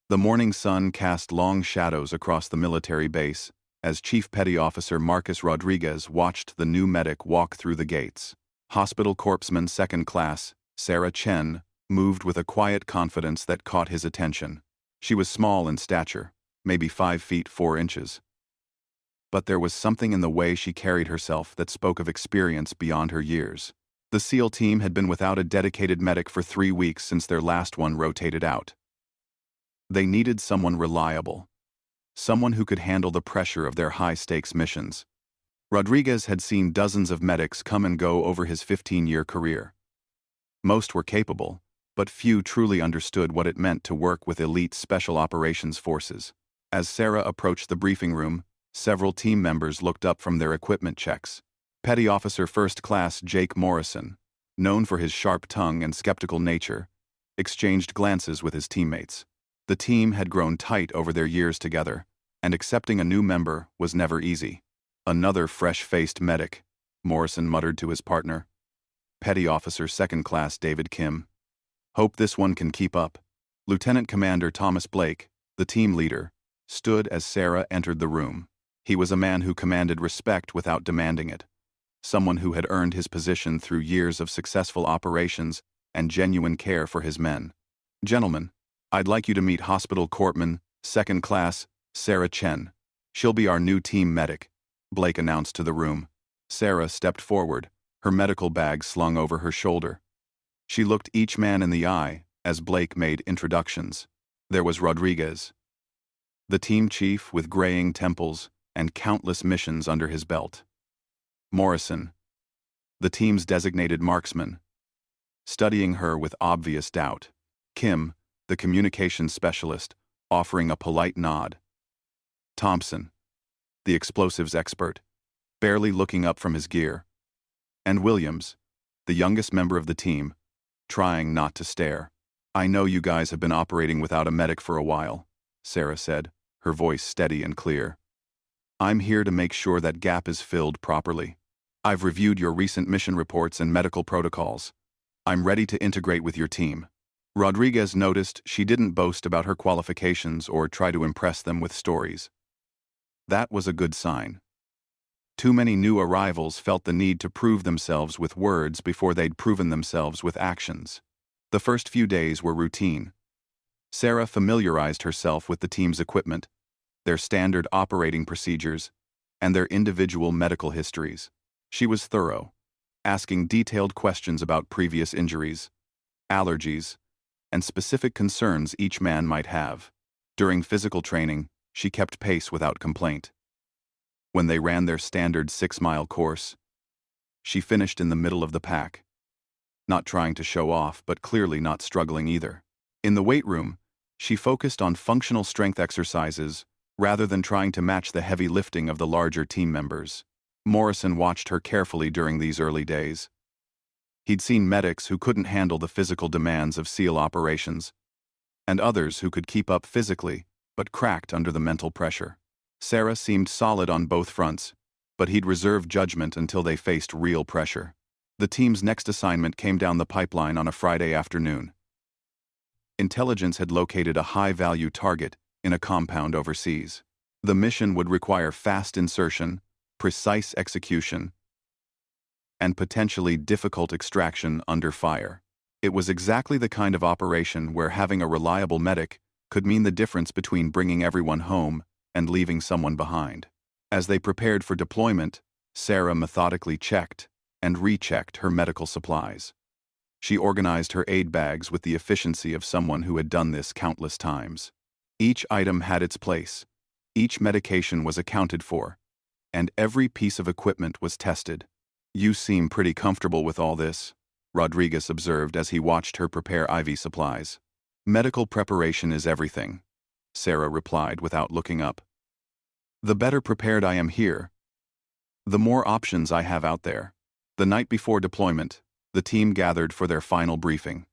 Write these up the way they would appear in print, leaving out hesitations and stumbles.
The morning sun cast long shadows across the military base as Chief Petty Officer Marcus Rodriguez watched the new medic walk through the gates. Hospital Corpsman Second Class, Sarah Chen, moved with a quiet confidence that caught his attention. She was small in stature, maybe 5 feet 4 inches. But there was something in the way she carried herself that spoke of experience beyond her years. The SEAL team had been without a dedicated medic for 3 weeks since their last one rotated out. They needed someone reliable, someone who could handle the pressure of their high-stakes missions. Rodriguez had seen dozens of medics come and go over his 15-year career. Most were capable, but few truly understood what it meant to work with elite special operations forces. As Sarah approached the briefing room, several team members looked up from their equipment checks. Petty Officer First Class Jake Morrison, known for his sharp tongue and skeptical nature, exchanged glances with his teammates. The team had grown tight over their years together, and accepting a new member was never easy. Another fresh-faced medic, Morrison muttered to his partner. Petty Officer Second Class David Kim. Hope this one can keep up. Lieutenant Commander Thomas Blake, the team leader, stood as Sarah entered the room. He was a man who commanded respect without demanding it. Someone who had earned his position through years of successful operations and genuine care for his men. Gentlemen, I'd like you to meet Hospital Corpsman, Second Class, Sarah Chen. She'll be our new team medic, Blake announced to the room. Sarah stepped forward, her medical bag slung over her shoulder. She looked each man in the eye as Blake made introductions. There was Rodriguez, the team chief with graying temples and countless missions under his belt. Morrison, the team's designated marksman, studying her with obvious doubt. Kim, the communications specialist, offering a polite nod. Thompson, the explosives expert, barely looking up from his gear. And Williams, the youngest member of the team, trying not to stare. I know you guys have been operating without a medic for a while, Sarah said, her voice steady and clear. I'm here to make sure that gap is filled properly. I've reviewed your recent mission reports and medical protocols. I'm ready to integrate with your team. Rodriguez noticed she didn't boast about her qualifications or try to impress them with stories. That was a good sign. Too many new arrivals felt the need to prove themselves with words before they'd proven themselves with actions. The first few days were routine. Sarah familiarized herself with the team's equipment, their standard operating procedures, and their individual medical histories. She was thorough, asking detailed questions about previous injuries, allergies, and specific concerns each man might have. During physical training, she kept pace without complaint. When they ran their standard 6-mile course, she finished in the middle of the pack, not trying to show off but clearly not struggling either. In the weight room, she focused on functional strength exercises rather than trying to match the heavy lifting of the larger team members. Morrison watched her carefully during these early days. He'd seen medics who couldn't handle the physical demands of SEAL operations, and others who could keep up physically but cracked under the mental pressure. Sarah seemed solid on both fronts, but he'd reserved judgment until they faced real pressure. The team's next assignment came down the pipeline on a Friday afternoon. Intelligence had located a high-value target in a compound overseas. The mission would require fast insertion, precise execution, and potentially difficult extraction under fire. It was exactly the kind of operation where having a reliable medic could mean the difference between bringing everyone home and leaving someone behind. As they prepared for deployment, Sarah methodically checked and rechecked her medical supplies. She organized her aid bags with the efficiency of someone who had done this countless times. Each item had its place, each medication was accounted for, and every piece of equipment was tested. You seem pretty comfortable with all this, Rodriguez observed as he watched her prepare IV supplies. Medical preparation is everything, Sarah replied without looking up. The better prepared I am here, the more options I have out there. The night before deployment, the team gathered for their final briefing.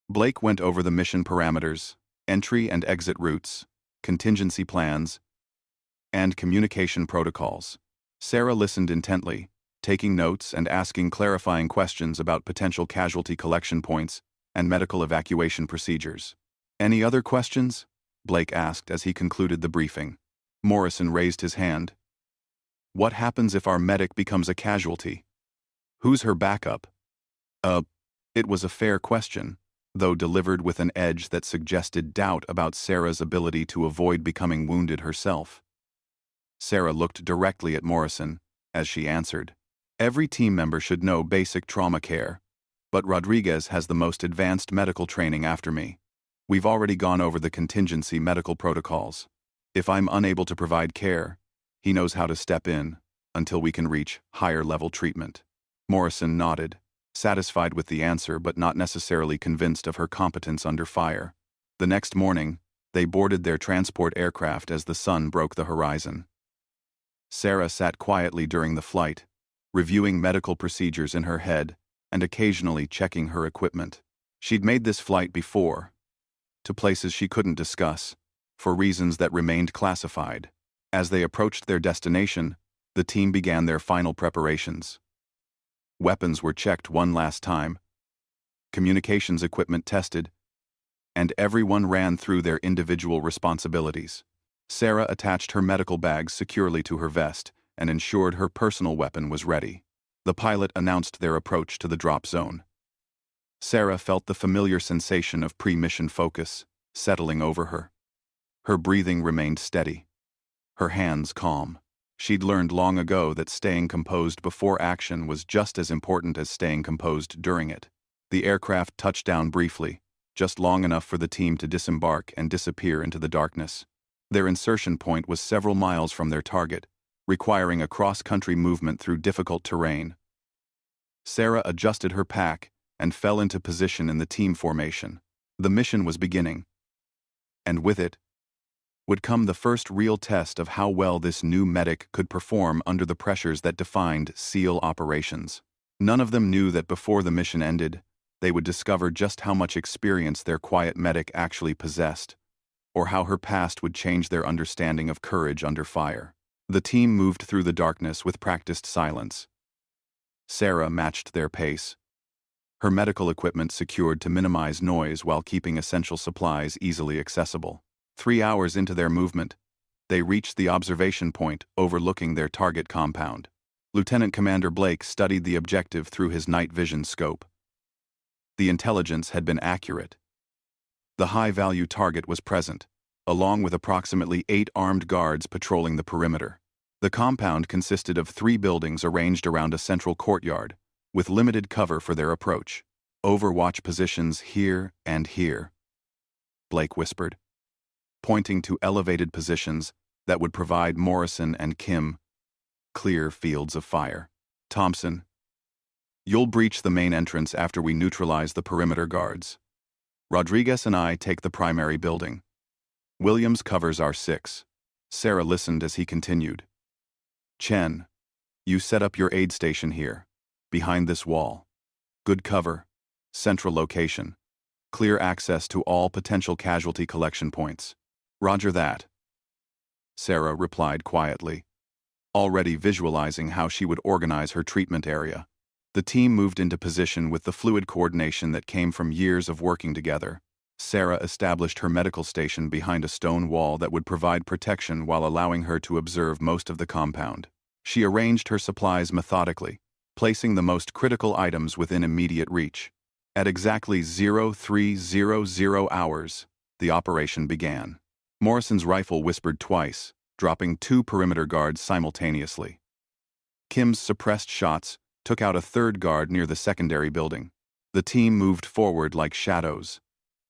Blake went over the mission parameters, entry and exit routes, contingency plans, and communication protocols. Sarah listened intently, taking notes and asking clarifying questions about potential casualty collection points and medical evacuation procedures. Any other questions? Blake asked as he concluded the briefing. Morrison raised his hand. What happens if our medic becomes a casualty? Who's her backup? It was a fair question, though delivered with an edge that suggested doubt about Sarah's ability to avoid becoming wounded herself. Sarah looked directly at Morrison as she answered. Every team member should know basic trauma care, but Rodriguez has the most advanced medical training after me. We've already gone over the contingency medical protocols. If I'm unable to provide care, he knows how to step in until we can reach higher-level treatment. Morrison nodded, satisfied with the answer but not necessarily convinced of her competence under fire. The next morning, they boarded their transport aircraft as the sun broke the horizon. Sarah sat quietly during the flight, reviewing medical procedures in her head and occasionally checking her equipment. She'd made this flight before, to places she couldn't discuss, for reasons that remained classified. As they approached their destination, the team began their final preparations. Weapons were checked one last time, communications equipment tested, and everyone ran through their individual responsibilities. Sarah attached her medical bags securely to her vest and ensured her personal weapon was ready. The pilot announced their approach to the drop zone. Sarah felt the familiar sensation of pre-mission focus settling over her. Her breathing remained steady, her hands calm. She'd learned long ago that staying composed before action was just as important as staying composed during it. The aircraft touched down briefly, just long enough for the team to disembark and disappear into the darkness. Their insertion point was several miles from their target, requiring a cross-country movement through difficult terrain. Sarah adjusted her pack and fell into position in the team formation. The mission was beginning, and with it would come the first real test of how well this new medic could perform under the pressures that defined SEAL operations. None of them knew that before the mission ended, they would discover just how much experience their quiet medic actually possessed, or how her past would change their understanding of courage under fire. The team moved through the darkness with practiced silence. Sarah matched their pace, her medical equipment secured to minimize noise while keeping essential supplies easily accessible. 3 hours into their movement, they reached the observation point overlooking their target compound. Lieutenant Commander Blake studied the objective through his night vision scope. The intelligence had been accurate. The high-value target was present, along with approximately 8 armed guards patrolling the perimeter. The compound consisted of 3 buildings arranged around a central courtyard, with limited cover for their approach. Overwatch positions here and here, Blake whispered, pointing to elevated positions that would provide Morrison and Kim clear fields of fire. Thompson, you'll breach the main entrance after we neutralize the perimeter guards. Rodriguez and I take the primary building. Williams covers our 6. Sarah listened as he continued. Chen, you set up your aid station here, behind this wall. Good cover, central location, clear access to all potential casualty collection points. Roger that, Sarah replied quietly, already visualizing how she would organize her treatment area. The team moved into position with the fluid coordination that came from years of working together. Sarah established her medical station behind a stone wall that would provide protection while allowing her to observe most of the compound. She arranged her supplies methodically, placing the most critical items within immediate reach. At exactly 0300 hours, the operation began. Morrison's rifle whispered twice, dropping 2 perimeter guards simultaneously. Kim's suppressed shots took out a 3rd guard near the secondary building. The team moved forward like shadows,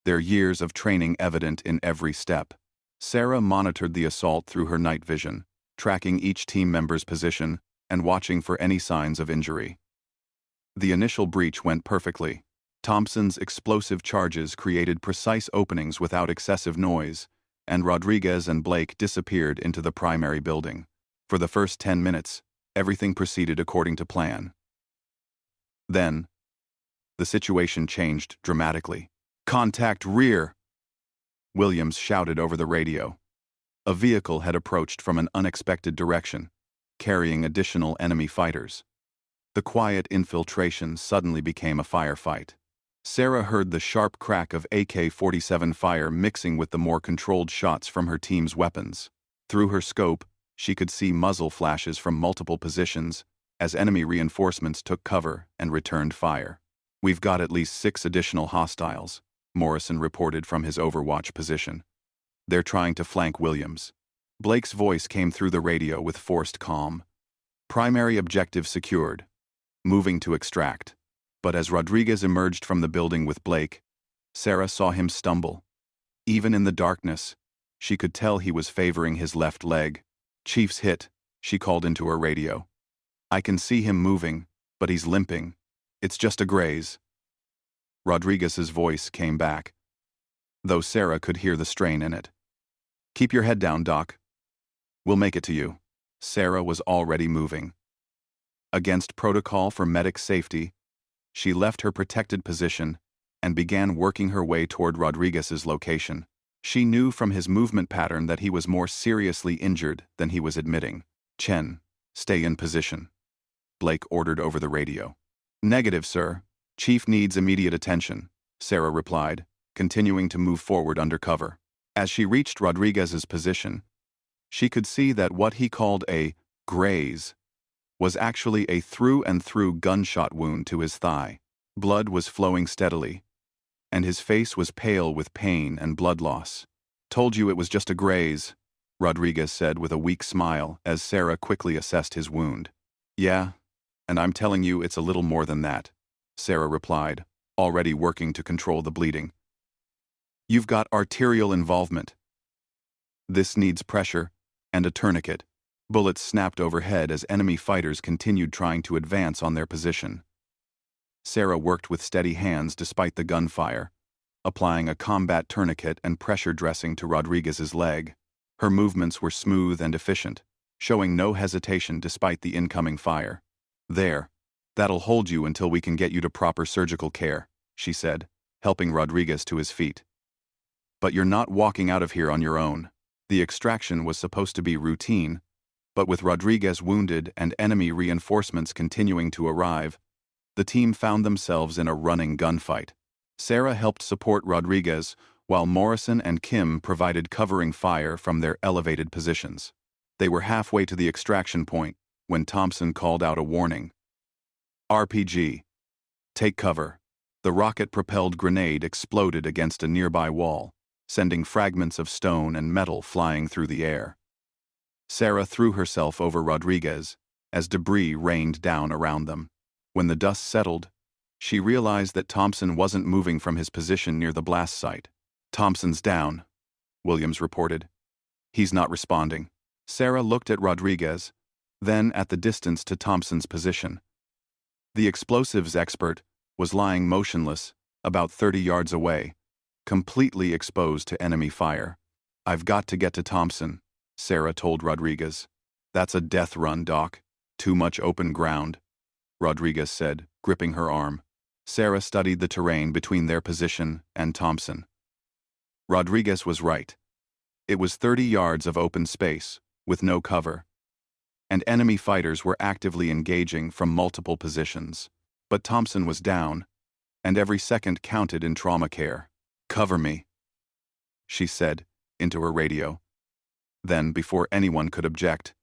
their years of training evident in every step. Sarah monitored the assault through her night vision, tracking each team member's position and watching for any signs of injury. The initial breach went perfectly. Thompson's explosive charges created precise openings without excessive noise, and Rodriguez and Blake disappeared into the primary building. For the first 10 minutes, everything proceeded according to plan. Then, the situation changed dramatically. Contact rear! Williams shouted over the radio. A vehicle had approached from an unexpected direction, carrying additional enemy fighters. The quiet infiltration suddenly became a firefight. Sarah heard the sharp crack of AK-47 fire mixing with the more controlled shots from her team's weapons. Through her scope, she could see muzzle flashes from multiple positions as enemy reinforcements took cover and returned fire. "We've got at least 6 additional hostiles," Morrison reported from his overwatch position. "They're trying to flank Williams." Blake's voice came through the radio with forced calm. "Primary objective secured. Moving to extract." But as Rodriguez emerged from the building with Blake, Sarah saw him stumble. Even in the darkness, she could tell he was favoring his left leg. "Chief's hit," she called into her radio. "I can see him moving, but he's limping. It's just a graze." Rodriguez's voice came back, though Sarah could hear the strain in it. "Keep your head down, Doc. We'll make it to you." Sarah was already moving. Against protocol for medic safety, she left her protected position and began working her way toward Rodriguez's location. She knew from his movement pattern that he was more seriously injured than he was admitting. "Chen, stay in position," Blake ordered over the radio. "Negative, sir. Chief needs immediate attention," Sarah replied, continuing to move forward under cover. As she reached Rodriguez's position, she could see that what he called a graze was actually a through-and-through gunshot wound to his thigh. Blood was flowing steadily, and his face was pale with pain and blood loss. "Told you it was just a graze," Rodriguez said with a weak smile as Sarah quickly assessed his wound. "Yeah, and I'm telling you it's a little more than that," Sarah replied, already working to control the bleeding. "You've got arterial involvement. This needs pressure and a tourniquet." Bullets snapped overhead as enemy fighters continued trying to advance on their position. Sarah worked with steady hands despite the gunfire, applying a combat tourniquet and pressure dressing to Rodriguez's leg. Her movements were smooth and efficient, showing no hesitation despite the incoming fire. "There, that'll hold you until we can get you to proper surgical care," she said, helping Rodriguez to his feet. "But you're not walking out of here on your own." The extraction was supposed to be routine, but with Rodriguez wounded and enemy reinforcements continuing to arrive, the team found themselves in a running gunfight. Sarah helped support Rodriguez, while Morrison and Kim provided covering fire from their elevated positions. They were halfway to the extraction point when Thompson called out a warning. "RPG. Take cover." The rocket-propelled grenade exploded against a nearby wall, sending fragments of stone and metal flying through the air. Sarah threw herself over Rodriguez as debris rained down around them. When the dust settled, she realized that Thompson wasn't moving from his position near the blast site. "Thompson's down," Williams reported. "He's not responding." Sarah looked at Rodriguez, then at the distance to Thompson's position. The explosives expert was lying motionless about 30 yards away, completely exposed to enemy fire. "I've got to get to Thompson," Sarah told Rodriguez. "That's a death run, Doc. Too much open ground," Rodriguez said, gripping her arm. Sarah studied the terrain between their position and Thompson. Rodriguez was right. It was 30 yards of open space, with no cover, and enemy fighters were actively engaging from multiple positions. But Thompson was down, and every second counted in trauma care. "Cover me," she said into her radio. Then, before anyone could object,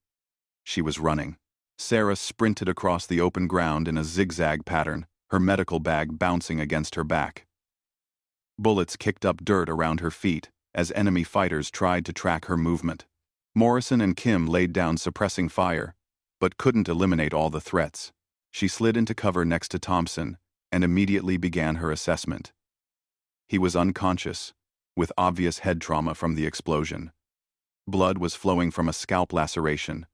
she was running. Sarah sprinted across the open ground in a zigzag pattern, her medical bag bouncing against her back. Bullets kicked up dirt around her feet as enemy fighters tried to track her movement. Morrison and Kim laid down suppressing fire, but couldn't eliminate all the threats. She slid into cover next to Thompson and immediately began her assessment. He was unconscious, with obvious head trauma from the explosion. Blood was flowing from a scalp laceration,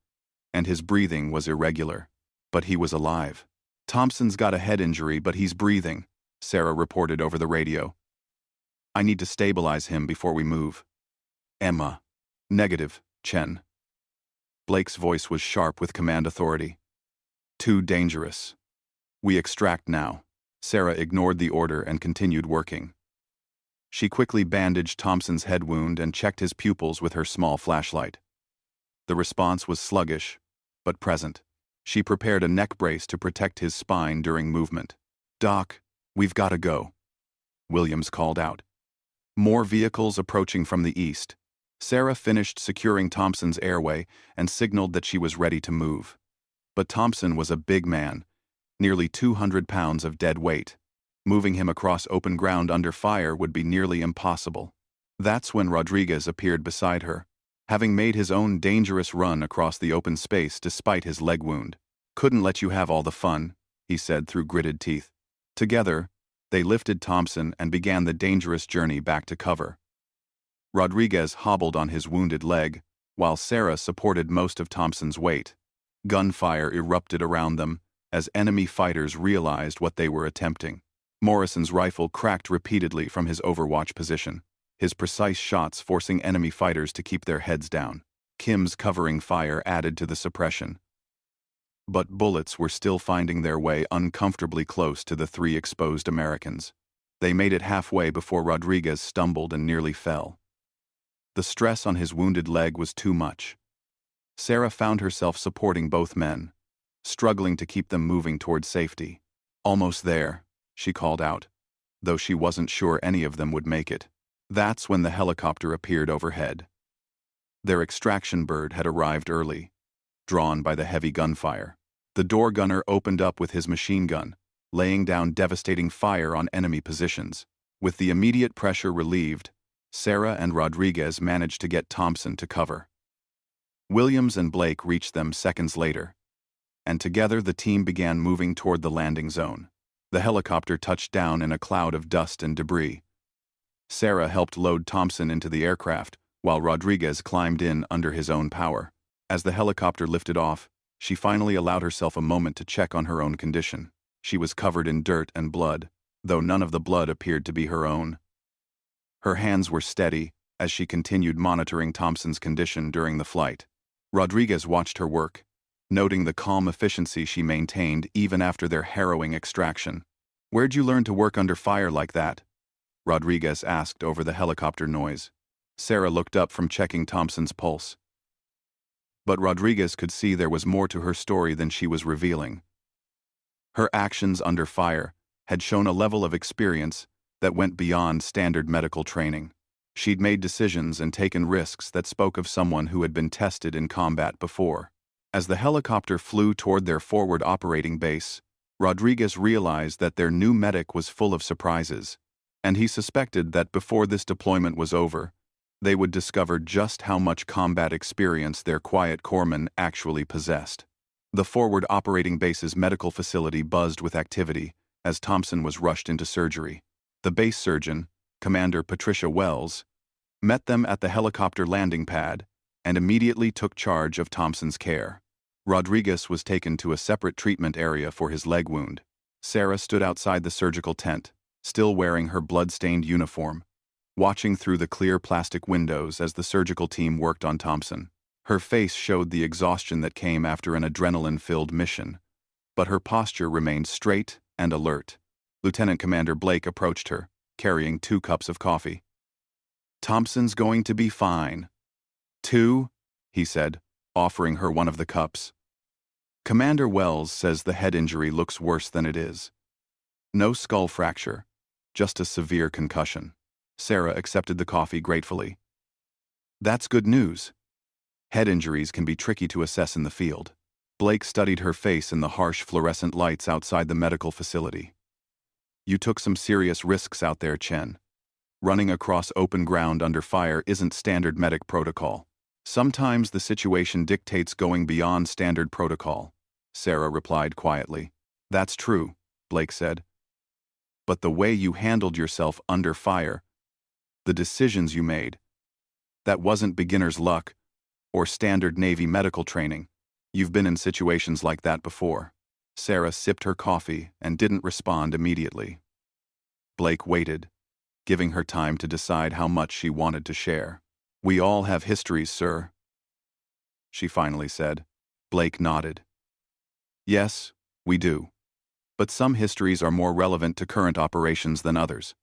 and his breathing was irregular. But he was alive. "Thompson's got a head injury, but he's breathing," Sarah reported over the radio. "I need to stabilize him before we move." "Emma." "Negative, Chen." Blake's voice was sharp with command authority. "Too dangerous. We extract now." Sarah ignored the order and continued working. She quickly bandaged Thompson's head wound and checked his pupils with her small flashlight. The response was sluggish, but present. She prepared a neck brace to protect his spine during movement. "Doc, we've got to go." Williams called out. More vehicles approaching from the east. Sarah finished securing Thompson's airway and signaled that she was ready to move. But Thompson was a big man, nearly 200 pounds of dead weight. Moving him across open ground under fire would be nearly impossible. That's when Rodriguez appeared beside her, having made his own dangerous run across the open space despite his leg wound. Couldn't let you have all the fun, he said through gritted teeth. Together, they lifted Thompson and began the dangerous journey back to cover. Rodriguez hobbled on his wounded leg, while Sarah supported most of Thompson's weight. Gunfire erupted around them as enemy fighters realized what they were attempting. Morrison's rifle cracked repeatedly from his overwatch position, his precise shots forcing enemy fighters to keep their heads down. Kim's covering fire added to the suppression. But bullets were still finding their way uncomfortably close to the three exposed Americans. They made it halfway before Rodriguez stumbled and nearly fell. The stress on his wounded leg was too much. Sarah found herself supporting both men, struggling to keep them moving toward safety. Almost there, she called out, though she wasn't sure any of them would make it. That's when the helicopter appeared overhead. Their extraction bird had arrived early, drawn by the heavy gunfire. The door gunner opened up with his machine gun, laying down devastating fire on enemy positions. With the immediate pressure relieved, Sarah and Rodriguez managed to get Thompson to cover. Williams and Blake reached them seconds later, and together the team began moving toward the landing zone. The helicopter touched down in a cloud of dust and debris. Sarah helped load Thompson into the aircraft, while Rodriguez climbed in under his own power. As the helicopter lifted off, she finally allowed herself a moment to check on her own condition. She was covered in dirt and blood, though none of the blood appeared to be her own. Her hands were steady as she continued monitoring Thompson's condition during the flight. Rodriguez watched her work, noting the calm efficiency she maintained even after their harrowing extraction. "Where'd you learn to work under fire like that?" Rodriguez asked over the helicopter noise. Sarah looked up from checking Thompson's pulse. But Rodriguez could see there was more to her story than she was revealing. Her actions under fire had shown a level of experience that went beyond standard medical training. She'd made decisions and taken risks that spoke of someone who had been tested in combat before. As the helicopter flew toward their forward operating base, Rodriguez realized that their new medic was full of surprises, and he suspected that before this deployment was over, they would discover just how much combat experience their quiet corpsman actually possessed. The forward operating base's medical facility buzzed with activity as Thompson was rushed into surgery. The base surgeon, Commander Patricia Wells, met them at the helicopter landing pad and immediately took charge of Thompson's care. Rodriguez was taken to a separate treatment area for his leg wound. Sarah stood outside the surgical tent, still wearing her blood-stained uniform, watching through the clear plastic windows as the surgical team worked on Thompson. Her face showed the exhaustion that came after an adrenaline-filled mission, but her posture remained straight and alert. Lieutenant Commander Blake approached her, carrying 2 cups of coffee. "Thompson's going to be fine." "2?" he said, offering her one of the cups. "Commander Wells says the head injury looks worse than it is. No skull fracture, just a severe concussion." Sarah accepted the coffee gratefully. "That's good news. Head injuries can be tricky to assess in the field." Blake studied her face in the harsh fluorescent lights outside the medical facility. "You took some serious risks out there, Chen. Running across open ground under fire isn't standard medic protocol. Sometimes the situation dictates going beyond standard protocol," Sarah replied quietly. "That's true," Blake said. "But the way you handled yourself under fire, the decisions you made, that wasn't beginner's luck or standard Navy medical training. You've been in situations like that before." Sarah sipped her coffee and didn't respond immediately. Blake waited, giving her time to decide how much she wanted to share. "We all have histories, sir," she finally said. Blake nodded. "Yes, we do. But some histories are more relevant to current operations than others.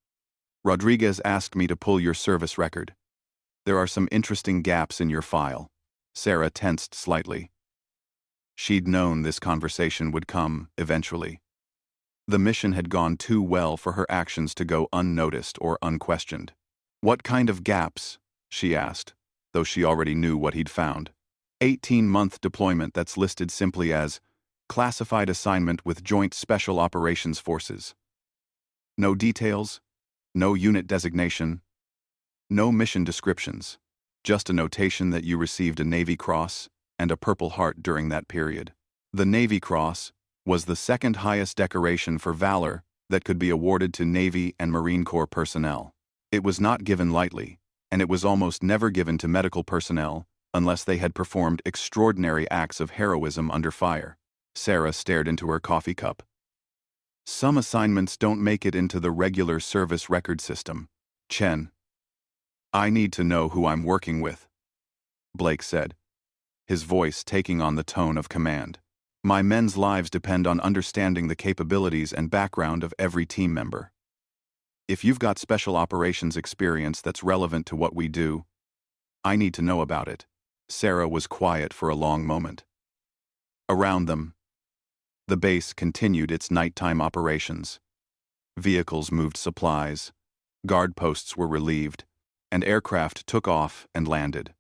Rodriguez asked me to pull your service record. There are some interesting gaps in your file." Sarah tensed slightly. She'd known this conversation would come eventually. The mission had gone too well for her actions to go unnoticed or unquestioned. "What kind of gaps?" she asked, though she already knew what he'd found. 18-month deployment that's listed simply as classified assignment with Joint Special Operations Forces. No details, no unit designation, no mission descriptions, just a notation that you received a Navy Cross and a Purple Heart during that period. The Navy Cross was the second highest decoration for valor that could be awarded to Navy and Marine Corps personnel. It was not given lightly, and it was almost never given to medical personnel unless they had performed extraordinary acts of heroism under fire. Sarah stared into her coffee cup. "Some assignments don't make it into the regular service record system. Chen, I need to know who I'm working with," Blake said, his voice taking on the tone of command. "My men's lives depend on understanding the capabilities and background of every team member. If you've got special operations experience that's relevant to what we do, I need to know about it." Sarah was quiet for a long moment. Around them, the base continued its nighttime operations. Vehicles moved supplies, guard posts were relieved, and aircraft took off and landed.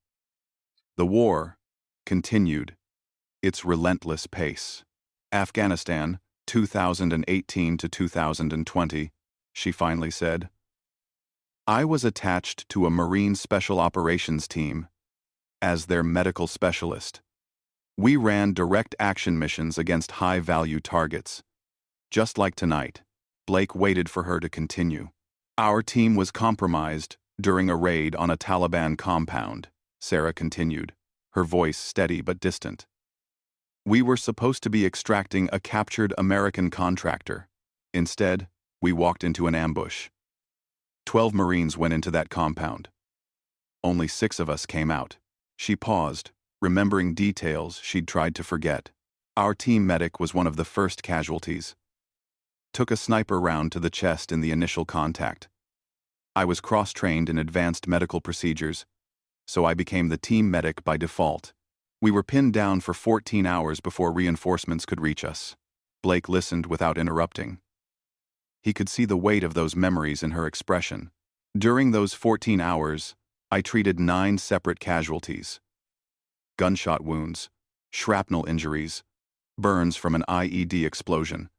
The war continued its relentless pace. "Afghanistan, 2018 to 2020, she finally said. "I was attached to a Marine Special Operations team as their medical specialist. We ran direct action missions against high-value targets. Just like tonight." Blake waited for her to continue. "Our team was compromised during a raid on a Taliban compound," Sarah continued, her voice steady but distant. "We were supposed to be extracting a captured American contractor. Instead, we walked into an ambush. 12 Marines went into that compound. Only 6 of us came out." She paused, remembering details she'd tried to forget. "Our team medic was one of the first casualties. Took a sniper round to the chest in the initial contact. I was cross-trained in advanced medical procedures, so I became the team medic by default. We were pinned down for 14 hours before reinforcements could reach us." Blake listened without interrupting. He could see the weight of those memories in her expression. "During those 14 hours, I treated 9 separate casualties. Gunshot wounds, shrapnel injuries, burns from an IED explosion.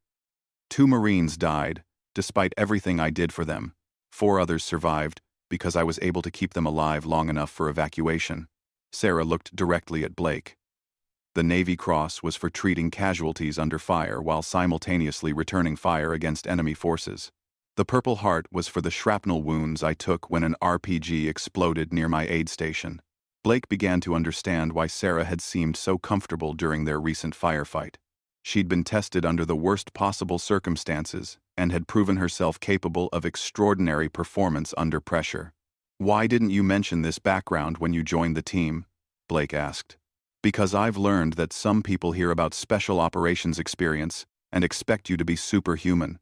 2 Marines died, despite everything I did for them. 4 others survived, because I was able to keep them alive long enough for evacuation." Sarah looked directly at Blake. "The Navy Cross was for treating casualties under fire while simultaneously returning fire against enemy forces. The Purple Heart was for the shrapnel wounds I took when an RPG exploded near my aid station." Blake began to understand why Sarah had seemed so comfortable during their recent firefight. She'd been tested under the worst possible circumstances and had proven herself capable of extraordinary performance under pressure. "Why didn't you mention this background when you joined the team?" Blake asked. "Because I've learned that some people hear about special operations experience and expect you to be superhuman.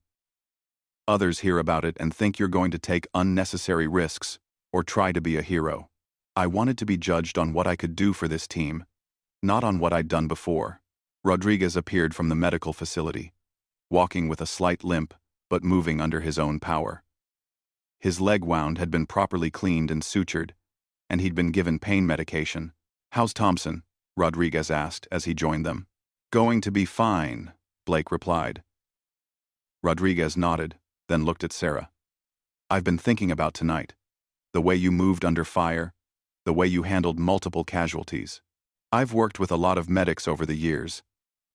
Others hear about it and think you're going to take unnecessary risks or try to be a hero. I wanted to be judged on what I could do for this team, not on what I'd done before." Rodriguez appeared from the medical facility, walking with a slight limp but moving under his own power. His leg wound had been properly cleaned and sutured, and he'd been given pain medication. "How's Thompson?" Rodriguez asked as he joined them. "Going to be fine," Blake replied. Rodriguez nodded, then looked at Sarah. "I've been thinking about tonight. The way you moved under fire, the way you handled multiple casualties. I've worked with a lot of medics over the years,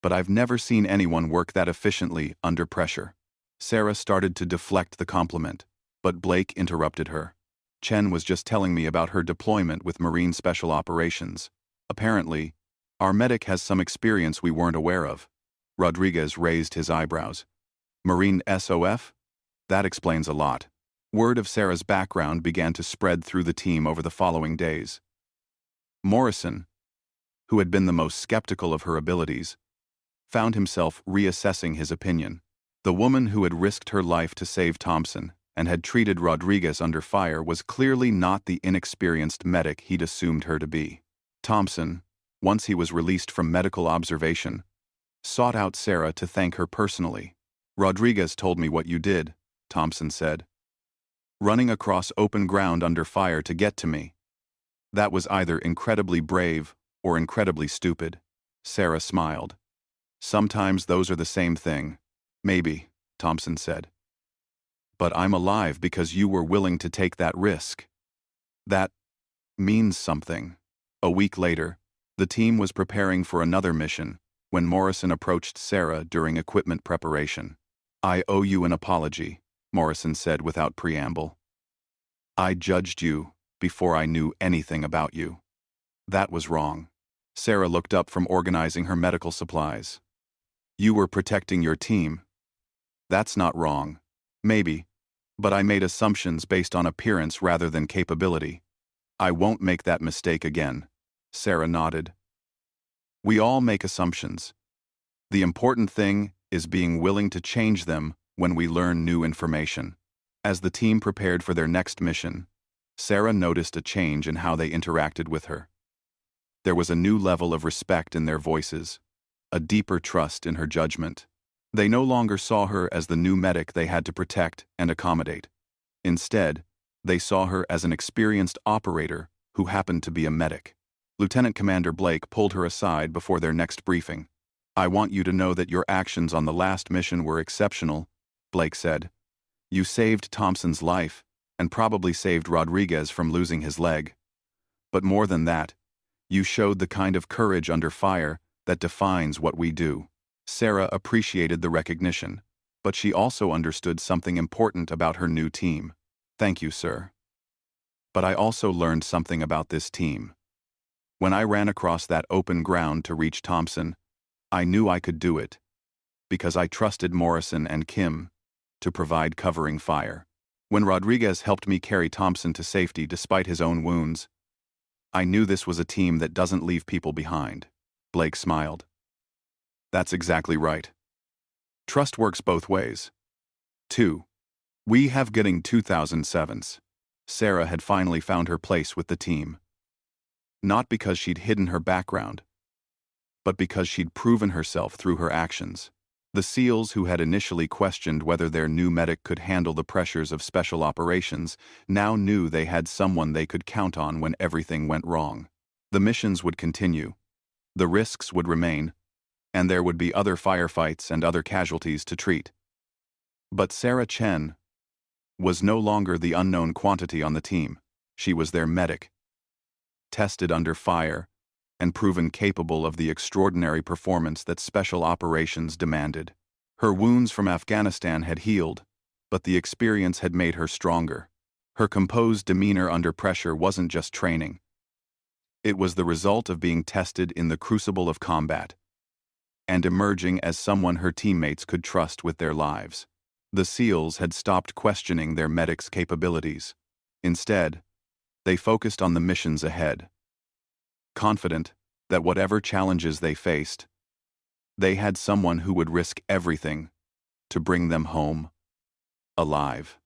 but I've never seen anyone work that efficiently under pressure." Sarah started to deflect the compliment, but Blake interrupted her. "Chen was just telling me about her deployment with Marine Special Operations. Apparently, our medic has some experience we weren't aware of." Rodriguez raised his eyebrows. "Marine SOF? That explains a lot." Word of Sarah's background began to spread through the team over the following days. Morrison, who had been the most skeptical of her abilities, found himself reassessing his opinion. The woman who had risked her life to save Thompson and had treated Rodriguez under fire was clearly not the inexperienced medic he'd assumed her to be. Thompson, once he was released from medical observation, sought out Sarah to thank her personally. Rodriguez told me what you did, Thompson said. Running across open ground under fire to get to me. That was either incredibly brave or incredibly stupid. Sarah smiled. Sometimes those are the same thing. Maybe, Thompson said. But I'm alive because you were willing to take that risk. That means something. A week later, the team was preparing for another mission when Morrison approached Sarah during equipment preparation. I owe you an apology, Morrison said without preamble. I judged you before I knew anything about you. That was wrong. Sarah looked up from organizing her medical supplies. You were protecting your team. That's not wrong. Maybe. But I made assumptions based on appearance rather than capability. I won't make that mistake again. Sarah nodded. We all make assumptions. The important thing is being willing to change them when we learn new information. As the team prepared for their next mission, Sarah noticed a change in how they interacted with her. There was a new level of respect in their voices, a deeper trust in her judgment. They no longer saw her as the new medic they had to protect and accommodate. Instead, they saw her as an experienced operator who happened to be a medic. Lieutenant Commander Blake pulled her aside before their next briefing. I want you to know that your actions on the last mission were exceptional, Blake said. You saved Thompson's life and probably saved Rodriguez from losing his leg. But more than that, you showed the kind of courage under fire that defines what we do. Sarah appreciated the recognition, but she also understood something important about her new team. Thank you, sir. But I also learned something about this team. When I ran across that open ground to reach Thompson, I knew I could do it, because I trusted Morrison and Kim to provide covering fire. When Rodriguez helped me carry Thompson to safety despite his own wounds, I knew this was a team that doesn't leave people behind. Blake smiled. That's exactly right. Trust works both ways. 2. We have getting 2007s. Sarah had finally found her place with the team. Not because she'd hidden her background, but because she'd proven herself through her actions. The SEALs who had initially questioned whether their new medic could handle the pressures of special operations now knew they had someone they could count on when everything went wrong. The missions would continue, the risks would remain, and there would be other firefights and other casualties to treat. But Sarah Chen was no longer the unknown quantity on the team. She was their medic, tested under fire, and proven capable of the extraordinary performance that special operations demanded. Her wounds from Afghanistan had healed, but the experience had made her stronger. Her composed demeanor under pressure wasn't just training. It was the result of being tested in the crucible of combat, and emerging as someone her teammates could trust with their lives. The SEALs had stopped questioning their medic's capabilities. Instead, they focused on the missions ahead. Confident that whatever challenges they faced, they had someone who would risk everything to bring them home alive.